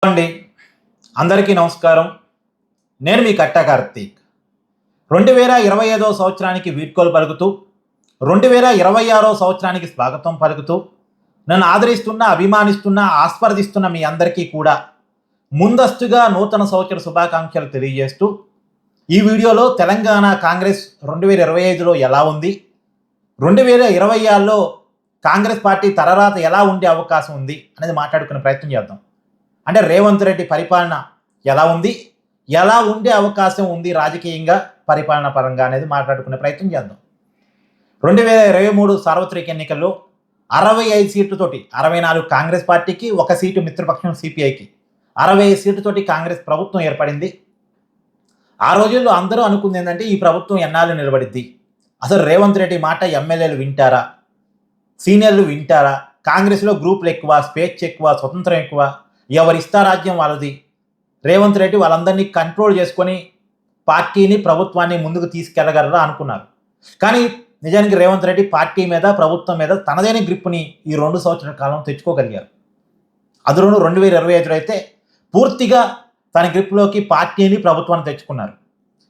అండి అందరికీ నమస్కారం. నేను మీ కట్టా కార్తీక్. 2025 సంవత్సరానికి వీడ్కోలు పలుకుతూ 2026 సంవత్సరానికి స్వాగతం పలుకుతూ నన్ను ఆదరిస్తున్న, అభిమానిస్తున్న, ఆస్వాదిస్తున్న మీ అందరికీ కూడా ముందస్తుగా నూతన సంవత్సర శుభాకాంక్షలు తెలియజేస్తూ ఈ వీడియోలో తెలంగాణ కాంగ్రెస్ 2025లో ఎలా ఉంది, 2026లో కాంగ్రెస్ పార్టీ తలరాత ఎలా ఉండే అవకాశం ఉంది అనేది మాట్లాడుకునే ప్రయత్నం చేద్దాం. అంటే రేవంత్ రెడ్డి పరిపాలన ఎలా ఉంది, ఎలా ఉండే అవకాశం ఉంది రాజకీయంగా, పరిపాలన పరంగా అనేది మాట్లాడుకునే ప్రయత్నం చేద్దాం. 2023 సార్వత్రిక ఎన్నికల్లో 65 సీట్లతోటి 64 కాంగ్రెస్ పార్టీకి, 1 సీటు మిత్రపక్షం సిపిఐకి 65 సీట్లతోటి కాంగ్రెస్ ప్రభుత్వం ఏర్పడింది. ఆ రోజుల్లో అందరూ అనుకుంది ఏంటంటే ఈ ప్రభుత్వం ఎన్నాళ్ళు నిలబడిద్ది, అసలు రేవంత్ రెడ్డి మాట ఎమ్మెల్యేలు వింటారా, సీనియర్లు వింటారా, కాంగ్రెస్లో గ్రూపులు ఎక్కువ, స్వేచ్ఛ ఎక్కువ, స్వతంత్రం ఎక్కువ, ఎవరి ఇష్టారాజ్యం వాళ్ళది, రేవంత్ రెడ్డి వాళ్ళందరినీ కంట్రోల్ చేసుకొని పార్టీని, ప్రభుత్వాన్ని ముందుకు తీసుకెళ్లగలరా అనుకున్నారు. కానీ నిజానికి రేవంత్ రెడ్డి పార్టీ మీద, ప్రభుత్వం మీద తనదైన గ్రిప్ని ఈ 2 సంవత్సరాల కాలం తెచ్చుకోగలిగారు. అందులోనూ 2025 అయితే పూర్తిగా తన గ్రిప్లోకి పార్టీని, ప్రభుత్వాన్ని తెచ్చుకున్నారు.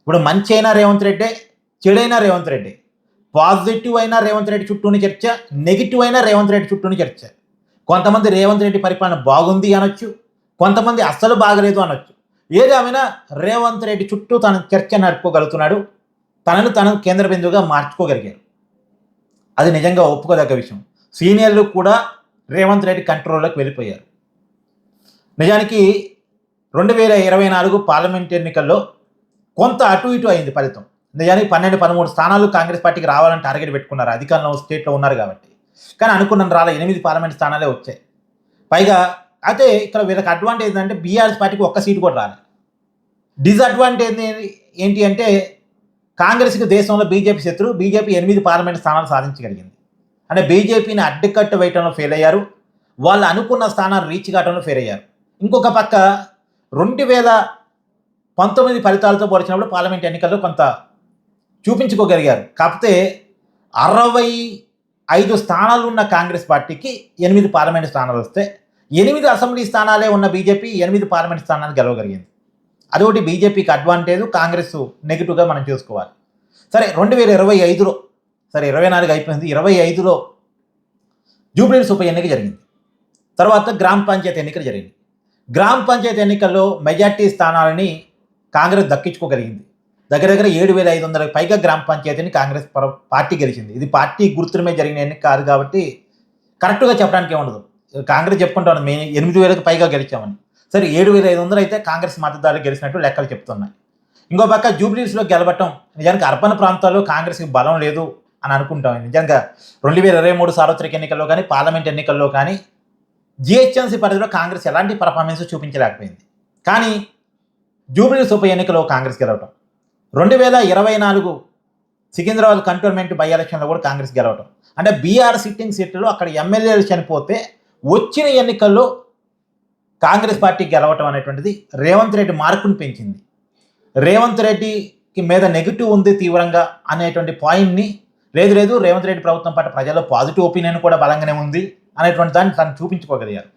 ఇప్పుడు మంచి అయినా రేవంత్ రెడ్డే, చెడైనా రేవంత్ రెడ్డి, పాజిటివ్ అయినా రేవంత్ రెడ్డి చుట్టూని చర్చ, నెగిటివ్ అయినా రేవంత్ రెడ్డి చుట్టూని చర్చ. కొంతమంది రేవంత్ రెడ్డి పరిపాలన బాగుంది అనొచ్చు, కొంతమంది అస్సలు బాగలేదు అనొచ్చు. ఏదేమైనా రేవంత్ రెడ్డి చుట్టూ తన చర్చ నడుపుకోగలుగుతున్నాడు, తనను కేంద్ర బిందువుగా మార్చుకోగలిగారు. అది నిజంగా ఒప్పుకోదగ్గ విషయం. సీనియర్లు కూడా రేవంత్ రెడ్డి కంట్రోల్లోకి వెళ్ళిపోయారు. నిజానికి 2024 పార్లమెంట్ ఎన్నికల్లో కొంత అటు ఇటు అయింది ఫలితం. నిజానికి 12-13 స్థానాలు కాంగ్రెస్ పార్టీకి రావాలని టార్గెట్ పెట్టుకున్నారు, అధికారంలో స్టేట్లో ఉన్నారు కాబట్టి. కానీ అనుకున్న రాలే, 8 పార్లమెంట్ స్థానాలే వచ్చాయి. పైగా అయితే ఇక్కడ వీళ్ళకి అడ్వాంటేజ్ ఏంటంటే బీఆర్ఎస్ పార్టీకి 1 సీటు కూడా రాలేదు. డిసడ్వాంటేజ్ ఏంటి అంటే కాంగ్రెస్కి దేశంలో బీజేపీ శత్రువు, బీజేపీ 8 పార్లమెంట్ స్థానాలు సాధించగలిగింది. అంటే బీజేపీని అడ్డుకట్టు వేయటంలో ఫెయిల్ అయ్యారు, వాళ్ళు అనుకున్న స్థానాలు రీచ్ కావడంలో ఫెయిల్ అయ్యారు. ఇంకొక పక్క 2019 ఫలితాలతో పోల్చినప్పుడు పార్లమెంట్ ఎన్నికల్లో కొంత చూపించుకోగలిగారు. కాకపోతే 65 స్థానాలు ఉన్న కాంగ్రెస్ పార్టీకి 8 పార్లమెంట్ స్థానాలు వస్తే 8 అసెంబ్లీ స్థానాలే ఉన్న బీజేపీ 8 పార్లమెంట్ స్థానాలు గెలవగలిగింది. అదొకటి బీజేపీకి అడ్వాంటేజ్, కాంగ్రెస్ నెగిటివ్గా మనం చూసుకోవాలి. సరే 2025లో, సరే 24 అయిపోయింది, 25లో జూబ్లీహిల్స్ ఉప ఎన్నిక జరిగింది. తర్వాత గ్రామ పంచాయతీ ఎన్నికలు జరిగింది. గ్రామ పంచాయతీ ఎన్నికల్లో మెజార్టీ స్థానాలని కాంగ్రెస్ దక్కించుకోగలిగింది. దగ్గర 7,500 పైగా గ్రామ పంచాయతీని కాంగ్రెస్ పార్టీ గెలిచింది. ఇది పార్టీ గుర్తుల మీద జరిగిన ఎన్నిక కాదు కాబట్టి కరెక్ట్గా చెప్పడానికి ఏముండదు. కాంగ్రెస్ చెప్పుకుంటాను మేము 8,000కి పైగా గెలిచామని. సరే 7,500 అయితే కాంగ్రెస్ మద్దతుదారులు గెలిచినట్టు లెక్కలు చెప్తున్నాయి. ఇంకో పక్క జూబ్లీహిల్స్లో గెలవటం, నిజానికి అర్బన్ ప్రాంతాల్లో కాంగ్రెస్కి బలం లేదు అని అనుకుంటాం. నిజంగా 2023 సార్వత్రిక ఎన్నికల్లో కానీ, పార్లమెంట్ ఎన్నికల్లో కానీ జిహెచ్ఎంసీ పరిధిలో కాంగ్రెస్ ఎలాంటి పర్ఫార్మెన్స్ చూపించలేకపోయింది. కానీ జూబ్లీహిల్స్ ఉప ఎన్నికలో కాంగ్రెస్ గెలవటం, 2024 సికింద్రాబాద్ కంటోన్మెంట్ బై ఎలక్షన్లో కూడా కాంగ్రెస్ గెలవటం, అంటే బీఆర్ సిట్టింగ్ సీట్లలో అక్కడ ఎమ్మెల్యేలు చనిపోతే వచ్చిన ఎన్నికల్లో కాంగ్రెస్ పార్టీ గెలవటం అనేటువంటిది రేవంత్ రెడ్డి మార్కును పెంచింది. రేవంత్ రెడ్డికి మీద నెగిటివ్ ఉంది తీవ్రంగా అనేటువంటి పాయింట్ని లేదు రేవంత్ రెడ్డి ప్రభుత్వం పట్ల ప్రజల్లో పాజిటివ్ ఒపీనియన్ కూడా బలంగానే ఉంది అనేటువంటి దాన్ని తను చూపించుకోగలిగారు.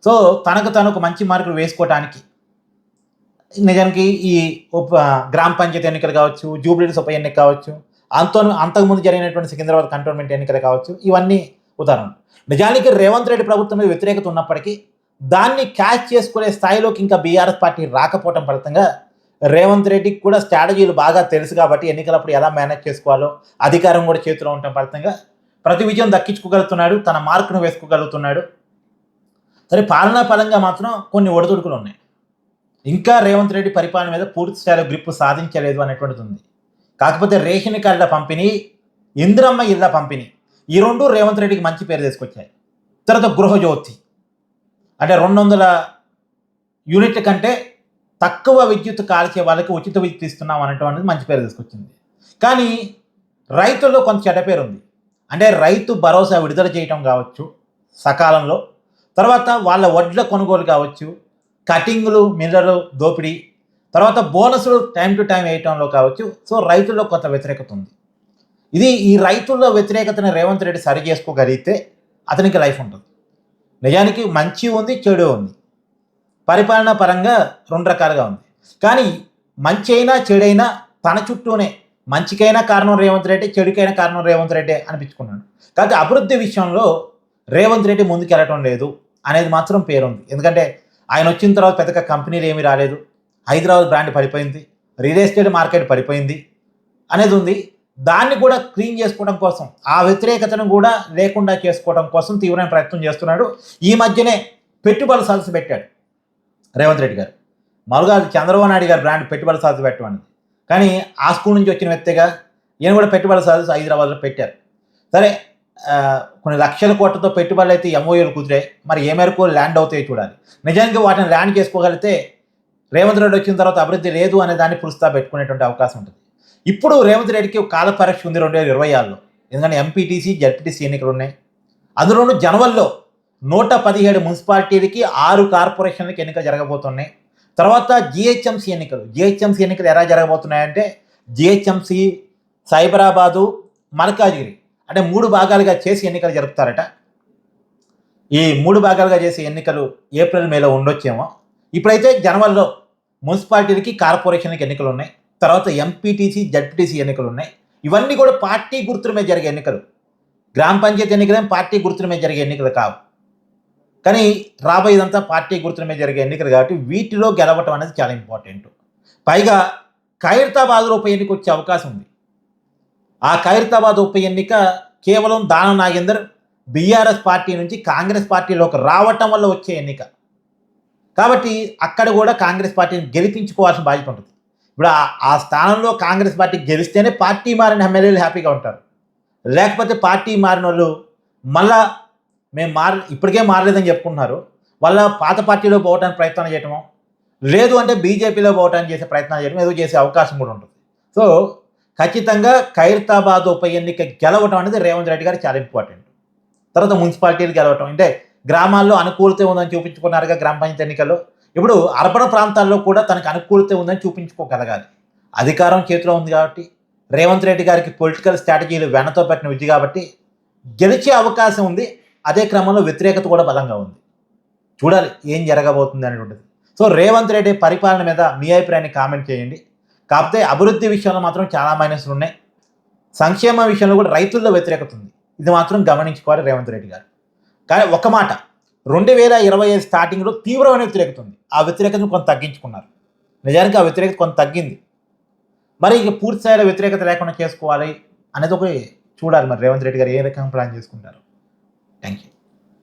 సో తనకు మంచి మార్కులు వేసుకోవటానికి నిజానికి ఈ గ్రామ పంచాయతీ ఎన్నికలు కావచ్చు, జూబ్లీహిల్స్ ఉప ఎన్నిక కావచ్చు, అంతకుముందు జరిగినటువంటి సికింద్రాబాద్ కంటోన్మెంట్ ఎన్నికలు కావచ్చు, ఇవన్నీ ఉదాహరణలు. నిజానికి రేవంత్ రెడ్డి ప్రభుత్వం మీద వ్యతిరేకత ఉన్నప్పటికీ దాన్ని క్యాచ్ చేసుకునే స్థాయిలోకి ఇంకా బీఆర్ఎస్ పార్టీ రాకపోవడం ఫలితంగా రేవంత్ రెడ్డికి కూడా స్ట్రాటజీలు బాగా తెలుసు కాబట్టి ఎన్నికలప్పుడు ఎలా మేనేజ్ చేసుకోవాలో, అధికారం కూడా చేతిలో ఉండటం ఫలితంగా ప్రతి విజయం దక్కించుకోగలుగుతున్నాడు, తన మార్కును వేసుకోగలుగుతున్నాడు. సరే పాలనా పరంగా మాత్రం కొన్ని ఒడిదుడుకులు ఉన్నాయి. ఇంకా రేవంత్ రెడ్డి పరిపాలన మీద పూర్తి స్థాయిలో గ్రిప్ సాధించలేదు అనేటువంటిది ఉంది. కాకపోతే రేషన్ కార్డుల పంపిణీ, ఇందిరమ్మ ఇళ్ల పంపిణీ, ఈ 2 రేవంత్ రెడ్డికి మంచి పేరు తీసుకొచ్చాయి. తర్వాత గృహజ్యోతి అంటే 200 యూనిట్ల కంటే తక్కువ విద్యుత్ కాల్చే వాళ్ళకి ఉచిత విద్యుత్ ఇస్తున్నాం అనేటువంటిది మంచి పేరు తీసుకొచ్చింది. కానీ రైతుల్లో కొంత చెడ్డ పేరు ఉంది. అంటే రైతు భరోసా విడుదల చేయటం కావచ్చు సకాలంలో, తర్వాత వాళ్ళ వడ్ల కొనుగోలు కావచ్చు, కటింగ్లు, మిర్రలు దోపిడీ, తర్వాత బోనస్లు టైం టు టైం వేయటంలో కావచ్చు. సో రైతుల్లో కొంత వ్యతిరేకత ఉంది. ఈ రైతుల్లో వ్యతిరేకతని రేవంత్ రెడ్డి సరి చేసుకోగలిగితే అతనికి లైఫ్ ఉంటుంది. నిజానికి మంచి ఉంది, చెడు ఉంది. పరిపాలనా పరంగా 2 రకాలుగా ఉంది. కానీ మంచి అయినా, చెడైనా తన చుట్టూనే మంచికైనా కారణం రేవంత్ రెడ్డి, చెడుకైనా కారణం రేవంత్ రెడ్డి అనిపించుకున్నాడు. కాబట్టి అభివృద్ధి విషయంలో రేవంత్ రెడ్డి ముందుకెళ్ళటం లేదు అనేది మాత్రం పేరుంది. ఎందుకంటే ఆయన వచ్చిన తర్వాత పెద్దగా కంపెనీలు ఏమీ రాలేదు. హైదరాబాద్ బ్రాండ్ పడిపోయింది. రియల్ ఎస్టేట్ మార్కెట్ పడిపోయింది అనేది ఉంది. దాన్ని కూడా క్లీన్ చేసుకోవడం కోసం, ఆ వ్యతిరేకతను కూడా లేకుండా చేసుకోవడం కోసం తీవ్రమైన ప్రయత్నం చేస్తున్నాడు. ఈ మధ్యనే పెట్టుబడుల సదస్సు పెట్టాడు రేవంత్ రెడ్డి గారు. మామూలుగా అది చంద్రబాబు నాయుడు గారు బ్రాండ్ పెట్టుబడుల సదస్సు పెట్టమన్నది. కానీ ఆ స్కూల్ నుంచి వచ్చిన వ్యక్తిగా ఈయన కూడా పెట్టుబడుల సదస్సు హైదరాబాద్లో పెట్టారు. సరే, కొన్ని లక్షల కోట్లతో పెట్టుబడులు అయితే ఎంఓయూలు కుదిరాయి. మరి ఏ మేరకు ల్యాండ్ అవుతాయో చూడాలి. నిజానికి వాటిని ల్యాండ్ చేసుకోగలిగితే రేవంత్ రెడ్డి వచ్చిన తర్వాత అభివృద్ధి లేదు అనే దాన్ని పురుస్తా పెట్టుకునేటువంటి అవకాశం ఉంటుంది. ఇప్పుడు రేవంత్ రెడ్డికి కాల పరీక్ష ఉంది 2026లో. ఎందుకంటే ఎంపీటీసీ, జడ్పీటీసీ ఎన్నికలు ఉన్నాయి. అందులోనూ జనవరిలో 117 మున్సిపాలిటీలకి 6 కార్పొరేషన్లకి ఎన్నికలు జరగబోతున్నాయి. తర్వాత జిహెచ్ఎంసీ ఎన్నికలు ఎలా జరగబోతున్నాయంటే జిహెచ్ఎంసీ, సైబరాబాదు, మల్కాజిగిరి అంటే 3 భాగాలుగా చేసి ఎన్నికలు జరుపుతారట. ఈ 3 భాగాలుగా చేసే ఎన్నికలు ఏప్రిల్, మేలో ఉండొచ్చేమో. ఇప్పుడైతే జనవరిలో మున్సిపాలిటీలకి, కార్పొరేషన్లకి ఎన్నికలు ఉన్నాయి. తర్వాత ఎంపీటీసీ, జడ్పీటీసీ ఎన్నికలు ఉన్నాయి. ఇవన్నీ కూడా పార్టీ గుర్తుల మీద జరిగే ఎన్నికలు. గ్రామ పంచాయతీ ఎన్నికలేం పార్టీ గుర్తుల మీద జరిగే ఎన్నికలు కావు. కానీ రాబోయేదంతా పార్టీ గుర్తుల మీద జరిగే ఎన్నికలు కాబట్టి వీటిలో గెలవటం అనేది చాలా ఇంపార్టెంట్. పైగా ఖైరతాబాద్లో ఉప ఎన్నిక వచ్చే అవకాశం ఉంది. ఆ ఖైరతాబాద్ ఉప ఎన్నిక కేవలం దానం నాగేందర్ బీఆర్ఎస్ పార్టీ నుంచి కాంగ్రెస్ పార్టీలోకి రావటం వల్ల వచ్చే ఎన్నిక. కాబట్టి అక్కడ కూడా కాంగ్రెస్ పార్టీని గెలిపించుకోవాల్సిన బాధ్యత ఉంటుంది. ఇప్పుడు ఆ స్థానంలో కాంగ్రెస్ పార్టీ గెలిస్తేనే పార్టీ మారిన ఎమ్మెల్యేలు హ్యాపీగా ఉంటారు. లేకపోతే పార్టీ మారిన వాళ్ళు మళ్ళా మేము ఇప్పటికే మారలేదని చెప్పుకుంటున్నారు. వాళ్ళ పాత పార్టీలో పోవడానికి ప్రయత్నం చేయటమో, లేదు అంటే బీజేపీలో పోవడానికి చేసే ప్రయత్నాలు చేయడం, ఏదో చేసే అవకాశం కూడా ఉంటుంది. సో ఖచ్చితంగా ఖైరతాబాద్ ఉప ఎన్నిక గెలవటం అనేది రేవంత్ రెడ్డి గారు చాలా ఇంపార్టెంట్. తర్వాత మున్సిపాలిటీలు గెలవటం అంటే గ్రామాల్లో అనుకూలత ఉందని చూపించుకున్నారుగా గ్రామ పంచాయతీ ఎన్నికల్లో. ఇప్పుడు అర్బన్ ప్రాంతాల్లో కూడా తనకు అనుకూలత ఉందని చూపించుకోగలగాలి. అధికారం చేతిలో ఉంది కాబట్టి, రేవంత్ రెడ్డి గారికి పొలిటికల్ స్ట్రాటజీలు వెనతో పెట్టిన విద్య కాబట్టి గెలిచే అవకాశం ఉంది. అదే క్రమంలో వ్యతిరేకత కూడా బలంగా ఉంది. చూడాలి ఏం జరగబోతుంది అనేటువంటిది. సో రేవంత్ రెడ్డి పరిపాలన మీద మీ అభిప్రాయాన్ని కామెంట్ చేయండి. కాకపోతే అభివృద్ధి విషయంలో మాత్రం చాలా మైనస్లు ఉన్నాయి. సంక్షేమ విషయంలో కూడా రైతుల్లో వ్యతిరేకత ఉంది. ఇది మాత్రం గమనించుకోవాలి రేవంత్ రెడ్డి గారు. కానీ ఒక మాట, 2025 స్టార్టింగ్లో తీవ్రమైన వ్యతిరేకత ఉంది. ఆ వ్యతిరేకతను కొంత తగ్గించుకున్నారు. నిజానికి ఆ వ్యతిరేకత కొంత తగ్గింది. మరి ఇక పూర్తి స్థాయిలో వ్యతిరేకత లేకుండా చేసుకోవాలి అనేది ఒక చూడాలి. మరి రేవంత్ రెడ్డి గారు ఏ రకంగా ప్లాన్ చేసుకుంటారు. Thank you.